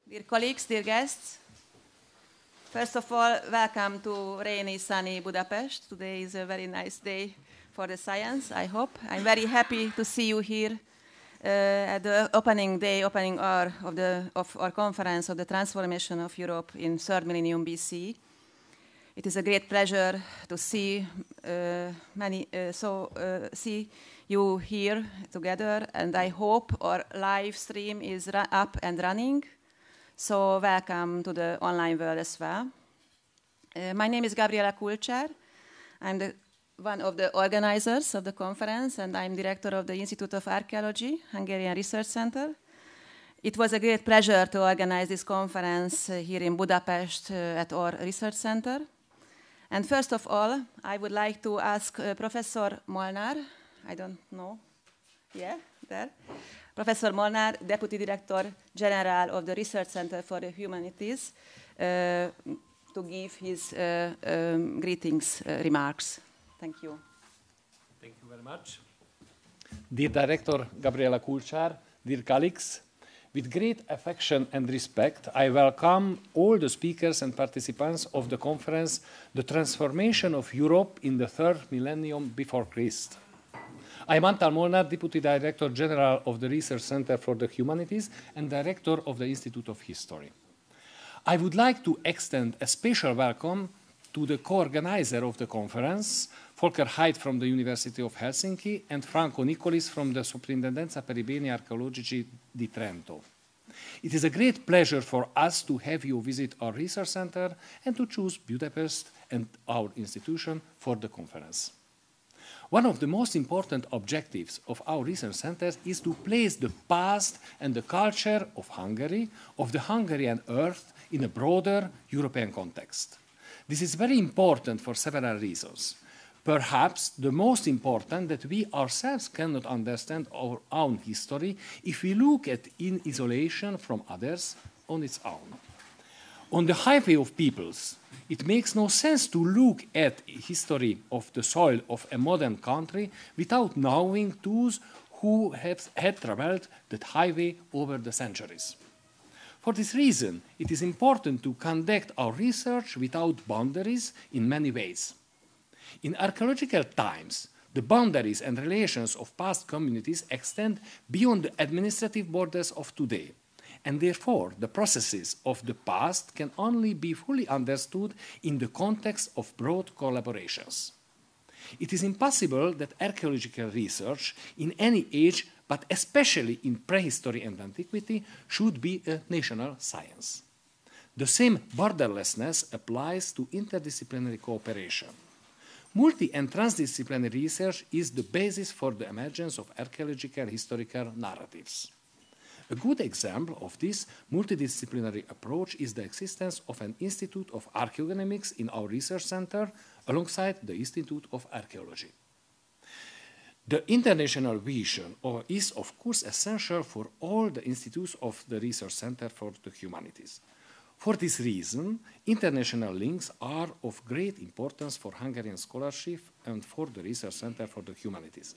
Dear colleagues, dear guests, first of all, welcome to rainy, sunny Budapest. Today is a very nice day for the science, I hope. I'm very happy to see you here at the opening hour of our conference of the transformation of Europe in 3rd millennium BC. It is a great pleasure to see see you here together, and I hope our live stream is up and running. So welcome to the online world as well. My name is Gabriella Kulcsár. I'm one of the organizers of the conference, and I'm director of the Institute of Archaeology, Hungarian Research Center. It was a great pleasure to organize this conference here in Budapest at our research center. And first of all, I would like to ask Professor Molnár, I don't know, there. Professor Molnár, Deputy Director General of the Research Center for the Humanities, to give his greetings remarks. Thank you. Thank you very much. Dear Director Gabriella Kulcsár, dear colleagues, with great affection and respect, I welcome all the speakers and participants of the conference, The Transformation of Europe in the 3rd Millennium Before Christ. I am Antal Molnár, Deputy Director General of the Research Center for the Humanities and Director of the Institute of History. I would like to extend a special welcome to the co-organizer of the conference, Volker from the University of Helsinki and Franco Nicolis from the Soprintendenza per i Beni Archeologici di Trento. It is a great pleasure for us to have you visit our research center and to choose Budapest and our institution for the conference. One of the most important objectives of our research centers is to place the past and the culture of Hungary, of the Hungarian earth, in a broader European context. This is very important for several reasons. Perhaps the most important that we ourselves cannot understand our own history if we look at it in isolation from others on its own. On the highway of peoples, it makes no sense to look at history of the soil of a modern country without knowing those who had traveled that highway over the centuries. For this reason, it is important to conduct our research without boundaries in many ways. In archaeological times, the boundaries and relations of past communities extend beyond the administrative borders of today. And therefore, the processes of the past can only be fully understood in the context of broad collaborations. It is impossible that archaeological research in any age, but especially in prehistory and antiquity, should be a national science. The same borderlessness applies to interdisciplinary cooperation. Multi- and transdisciplinary research is the basis for the emergence of archaeological historical narratives. A good example of this multidisciplinary approach is the existence of an Institute of Archaeonomics in our research center alongside the Institute of Archaeology. The international vision is, of course, essential for all the institutes of the Research Center for the Humanities. For this reason, international links are of great importance for Hungarian scholarship and for the Research Center for the Humanities.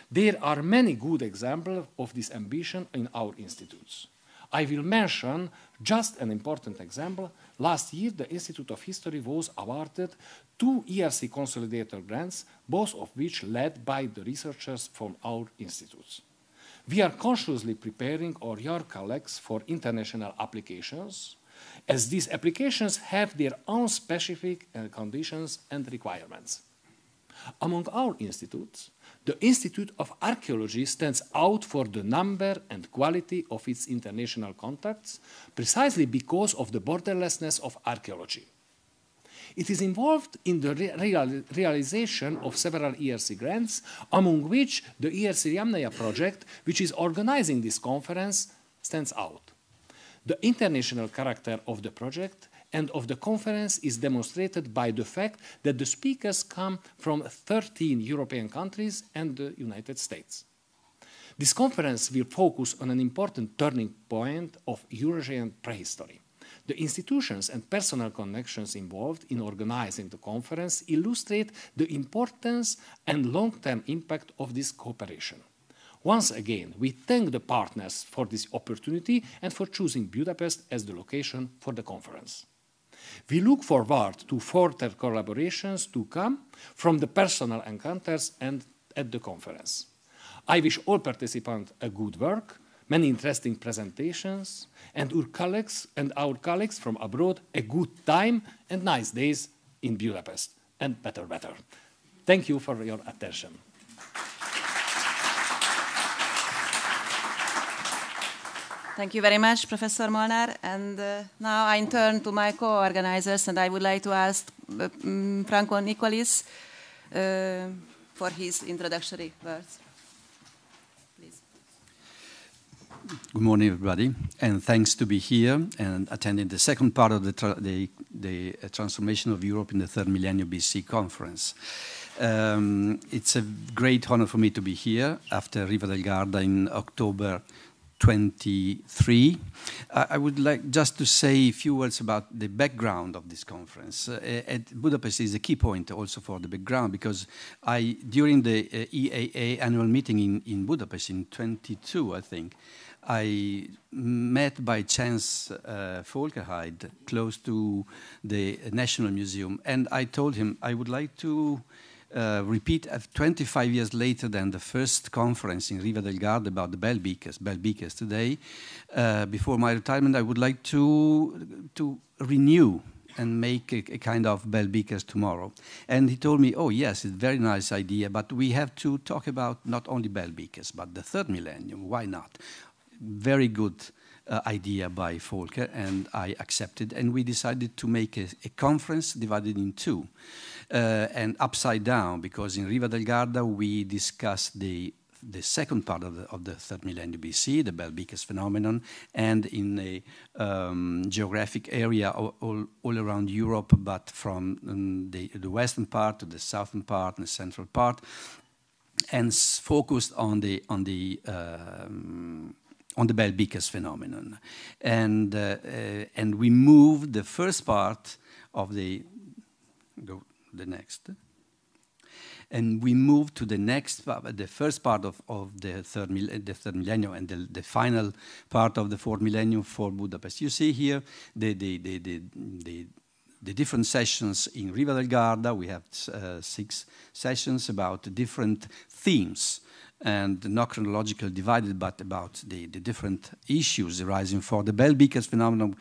There are many good examples of this ambition in our institutes. I will mention just an important example. Last year, the Institute of History was awarded 2 ERC Consolidator grants, both of which led by the researchers from our institutes. We are consciously preparing our young colleagues for international applications, as these applications have their own specific conditions and requirements. Among our institutes, the Institute of Archaeology stands out for the number and quality of its international contacts, precisely because of the borderlessness of archaeology. It is involved in the realization of several ERC grants, among which the ERC Yamnaya project, which is organizing this conference, stands out. The international character of the project and of the conference is demonstrated by the fact that the speakers come from 13 European countries and the United States. This conference will focus on an important turning point of Eurasian prehistory. The institutions and personal connections involved in organizing the conference illustrate the importance and long-term impact of this cooperation. Once again, we thank the partners for this opportunity and for choosing Budapest as the location for the conference. We look forward to further collaborations to come from the personal encounters and at the conference. I wish all participants a good work, many interesting presentations, and our colleagues from abroad a good time and nice days in Budapest, and better. Thank you for your attention. Thank you very much, Professor Molnár. And now I turn to my co-organizers, and I would like to ask Franco Nicolis for his introductory words. Please. Good morning, everybody, and thanks to be here and attending the second part of the Transformation of Europe in the Third Millennium BC conference. It's a great honor for me to be here after Riva del Garda in October 23. I would like just to say a few words about the background of this conference. At Budapest is a key point also for the background, because during the EAA annual meeting in Budapest in 22, I think, I met by chance Volker close to the National Museum, and I told him I would like to repeat 25 years later than the first conference in Riva del Garda about the bell beakers today. Before my retirement, I would like to renew and make a kind of bell beakers tomorrow. And he told me, oh yes, it's a very nice idea, but we have to talk about not only bell beakers, but the third millennium. Why not? Very good idea by Volker, and I accepted, and we decided to make a conference divided in two and upside down, because in Riva del Garda we discussed the second part of the third millennium BC, the bell beakers phenomenon, and in a geographic area all around Europe, but from the western part to the southern part and the central part, and focused on the bell beakers phenomenon, and we moved the first part of the next, and we moved to the next, the first part of the third millennium, and the final part of the fourth millennium for Budapest. You see here the different sessions in Riva del Garda. We have 6 sessions about different themes, and not chronological divided, but about the different issues arising for the bell beakers phenomenon,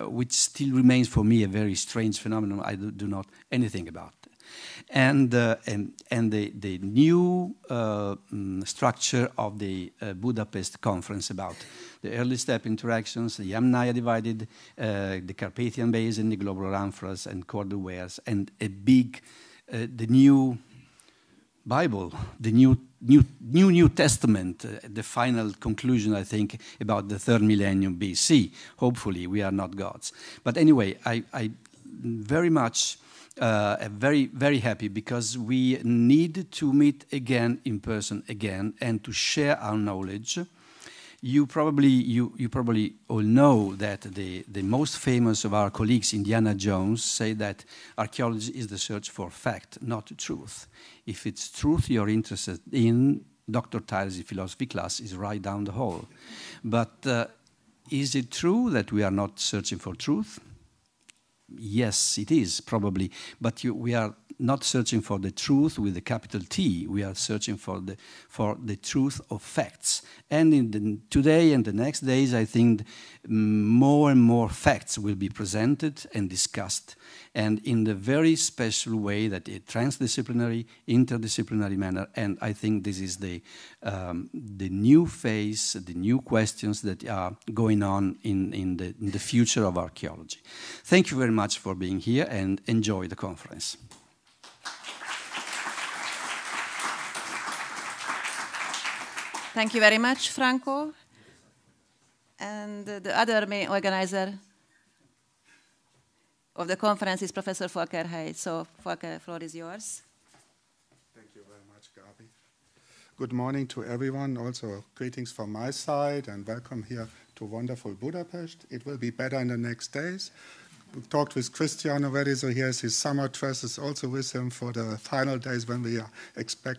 which still remains for me a very strange phenomenon. I do not anything about it. And the new structure of the Budapest conference about the early step interactions, the Yamnaya divided, the Carpathian Basin, the global ramphras and corduroys, and the new Bible, the New Testament, the final conclusion, I think, about the third millennium BC. Hopefully, we are not gods. But anyway, I very much very happy, because we need to meet again in person again and to share our knowledge. You probably all know that the most famous of our colleagues, Indiana Jones, say that archaeology is the search for fact, not truth. If it's truth you're interested in, Dr. Tyler's philosophy class is right down the hall. But is it true that we are not searching for truth? Yes, it is, probably. But we are not searching for the truth with the capital T. We are searching for the truth of facts. And today and the next days, I think more and more facts will be presented and discussed, and in the very special way that a transdisciplinary, interdisciplinary manner. And I think this is the new phase, the new questions that are going on in the future of archaeology. Thank you very much for being here, and enjoy the conference. Thank you very much, Franco. And the other main organizer of the conference is Professor Volker. So, Volker, the floor is yours. Thank you very much, Gabi. Good morning to everyone. Also, greetings from my side, and welcome here to wonderful Budapest. It will be better in the next days. talked with Christian already, so he has his summer dresses also with him for the final days when we are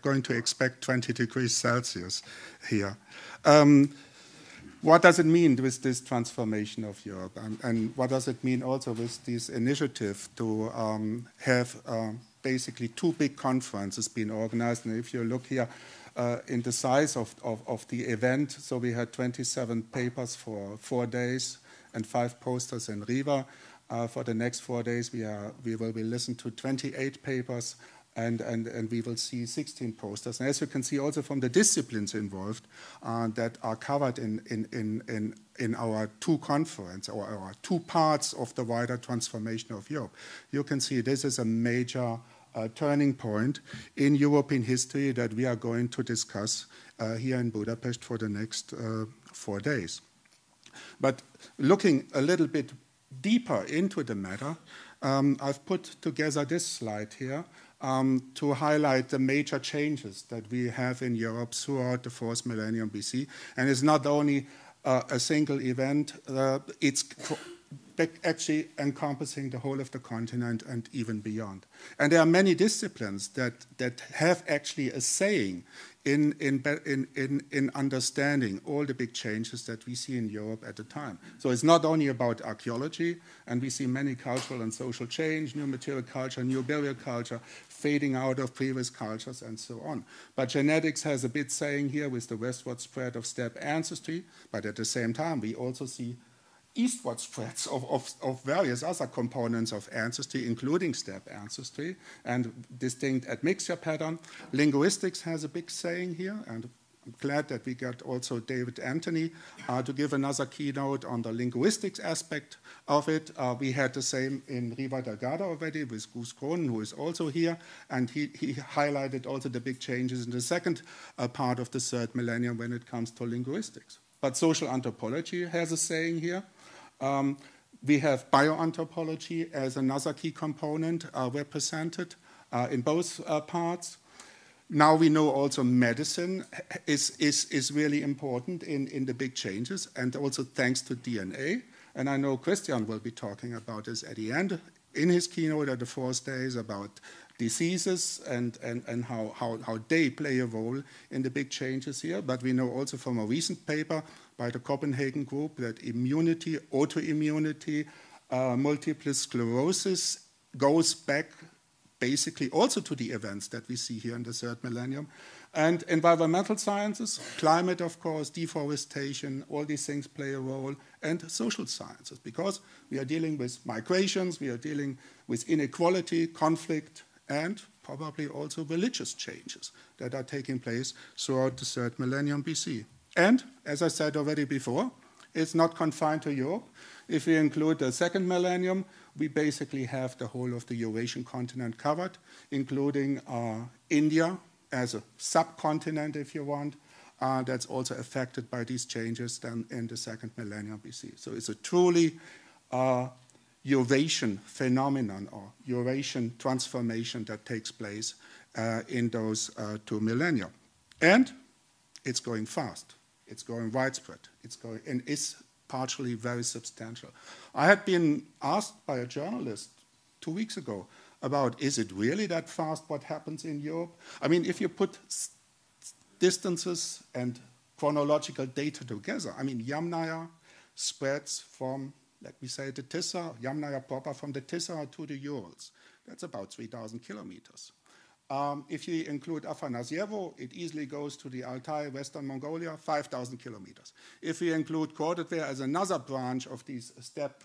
going to expect 20 degrees Celsius here. What does it mean with this transformation of Europe? And what does it mean also with this initiative to have basically two big conferences being organized? And if you look here in the size of the event, so we had 27 papers for 4 days and 5 posters in Riva. For the next 4 days, we will be listening to 28 papers, and we will see 16 posters. And as you can see also from the disciplines involved that are covered in our 2 conferences, or our 2 parts of the wider transformation of Europe, you can see this is a major turning point in European history that we are going to discuss here in Budapest for the next 4 days. But looking a little bit deeper into the matter, I've put together this slide here to highlight the major changes that we have in Europe throughout the 4th millennium BC. And it's not only a single event, it's actually encompassing the whole of the continent and even beyond. And there are many disciplines that have actually a saying in understanding all the big changes that we see in Europe at the time. So it's not only about archaeology, and we see many cultural and social change, new material culture, new burial culture, fading out of previous cultures, and so on. But genetics has a bit saying here with the westward spread of steppe ancestry, but at the same time we also see eastward spreads of various other components of ancestry, including steppe ancestry, and distinct admixture pattern. Linguistics has a big saying here, and I'm glad that we got also David Anthony to give another keynote on the linguistics aspect of it. We had the same in Riva del Garda already with Gus Kronen, who is also here, and he highlighted also the big changes in the second part of the 3rd millennium when it comes to linguistics. But social anthropology has a saying here. We have bioanthropology as another key component represented in both parts. Now we know also medicine is really important in the big changes, and also thanks to DNA. And I know Christian will be talking about this at the end in his keynote at the 4th days about diseases and how they play a role in the big changes here. But we know also from a recent paper by the Copenhagen group that immunity, autoimmunity, multiple sclerosis goes back basically also to the events that we see here in the 3rd millennium. And environmental sciences, climate, of course, deforestation, all these things play a role, and social sciences, because we are dealing with migrations, we are dealing with inequality, conflict, and probably also religious changes that are taking place throughout the 3rd millennium BC. And, as I said already before, it's not confined to Europe. If we include the 2nd millennium, we basically have the whole of the Eurasian continent covered, including India as a subcontinent, if you want, that's also affected by these changes then in the 2nd millennium BC. So it's a truly Eurasian phenomenon or Eurasian transformation that takes place in those 2 millennia. And it's going fast. It's going widespread. It's going, and is partially very substantial. I had been asked by a journalist 2 weeks ago about, is it really that fast what happens in Europe? I mean, if you put distances and chronological data together, I mean, Yamnaya spreads from, let me say, the Tisza, Yamnaya proper, from the Tisza to the Urals. That's about 3,000 kilometers. If you include Afanasyevo, it easily goes to the Altai, Western Mongolia, 5,000 kilometers. If we include Kordetver as another branch of these steppe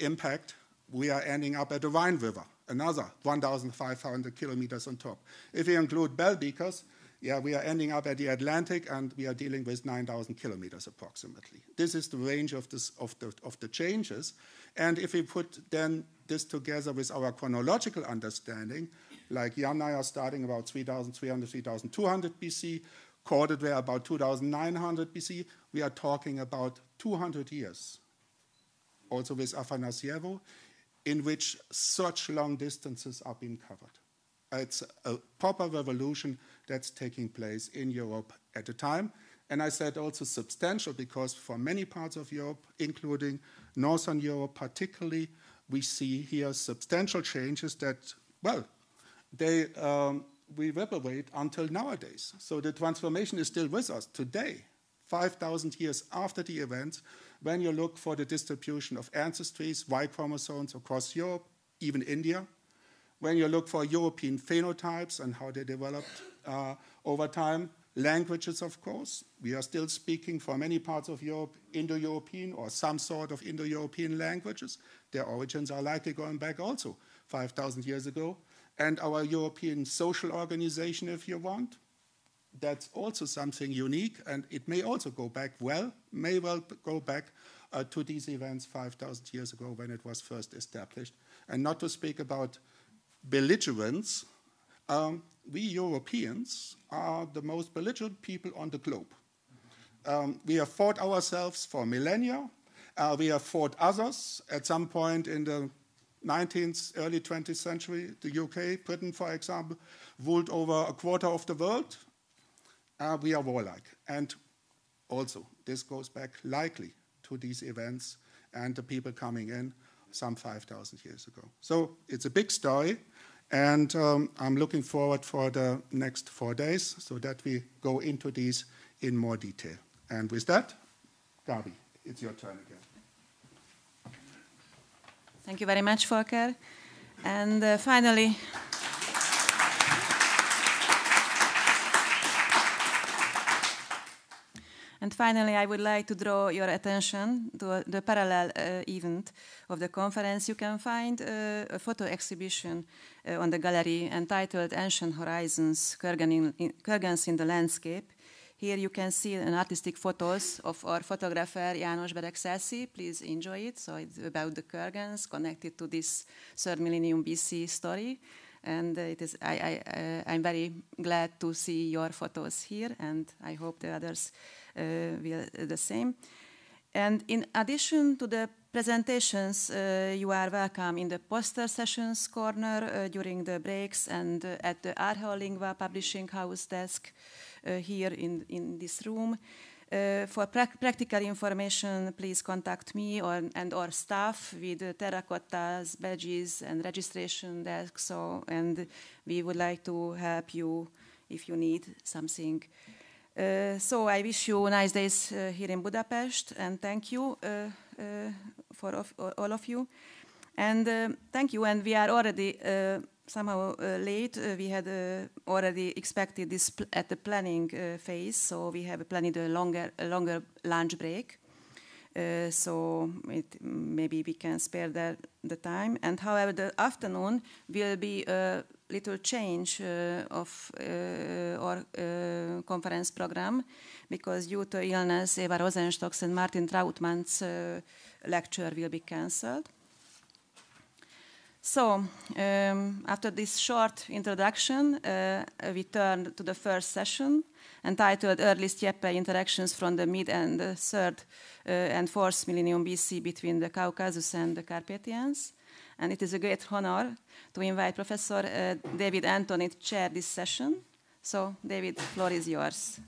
impact, we are ending up at the Rhine River, another 1,500 kilometers on top. If we include Belbekas, yeah, we are ending up at the Atlantic, and we are dealing with 9,000 kilometers approximately. This is the range of the changes. And if we put then this together with our chronological understanding, like Yamnaya starting about 3,300, 3,200 BC, Kordetver about 2,900 BC, we are talking about 200 years. Also with Afanasyevo, in which such long distances are being covered. It's a proper revolution that's taking place in Europe at the time, And I said also substantial because for many parts of Europe, including Northern Europe particularly, we see here substantial changes that, well, they reverberate until nowadays. So the transformation is still with us today, 5,000 years after the events, when you look for the distribution of ancestries, Y chromosomes across Europe, even India, when you look for European phenotypes and how they developed over time, languages, of course. We are still speaking for many parts of Europe Indo-European or some sort of Indo-European languages. Their origins are likely going back also 5,000 years ago. And our European social organization, if you want, that's also something unique, and it may also go back may well go back to these events 5,000 years ago when it was first established. And not to speak about belligerence, we Europeans are the most belligerent people on the globe. We have fought ourselves for millennia. We have fought others at some point in the 19th, early 20th century. The UK, Britain, for example, ruled over a quarter of the world. We are warlike. And also, this goes back likely to these events and the people coming in some 5,000 years ago. So it's a big story. And I'm looking forward for the next 4 days so that we go into these in more detail. And with that, Gabi, it's your turn again. Thank you very much, Volker. And finally, I would like to draw your attention to the parallel event of the conference. You can find a photo exhibition on the gallery entitled Ancient Horizons, Kurgans in the Landscape. Here you can see an artistic photos of our photographer János Beregszászi. Please enjoy it. So it's about the Kurgans connected to this 3rd millennium BC story. And I'm very glad to see your photos here, and I hope the others will the same. And in addition to the presentations, you are welcome in the poster sessions corner during the breaks and at the Archeolingua Publishing House desk here in this room. For practical information, please contact me or staff with terracottas, badges, and registration desks. And we would like to help you if you need something. So I wish you nice days here in Budapest, and thank you for all of you. And thank you. And we are already somehow late. We had already expected this at the planning phase, so we have planned a longer lunch break. So maybe we can spare the time. And however, the afternoon will be a little change of our conference program, because due to illness, Eva Rosenstock's and Martin Trautmann's lecture will be cancelled. So, after this short introduction, we turn to the first session, entitled Early Steppe Interactions from the Mid and 3rd and 4th millennium BC between the Caucasus and the Carpathians. And it is a great honor to invite Professor David Anthony to chair this session. So, David, the floor is yours.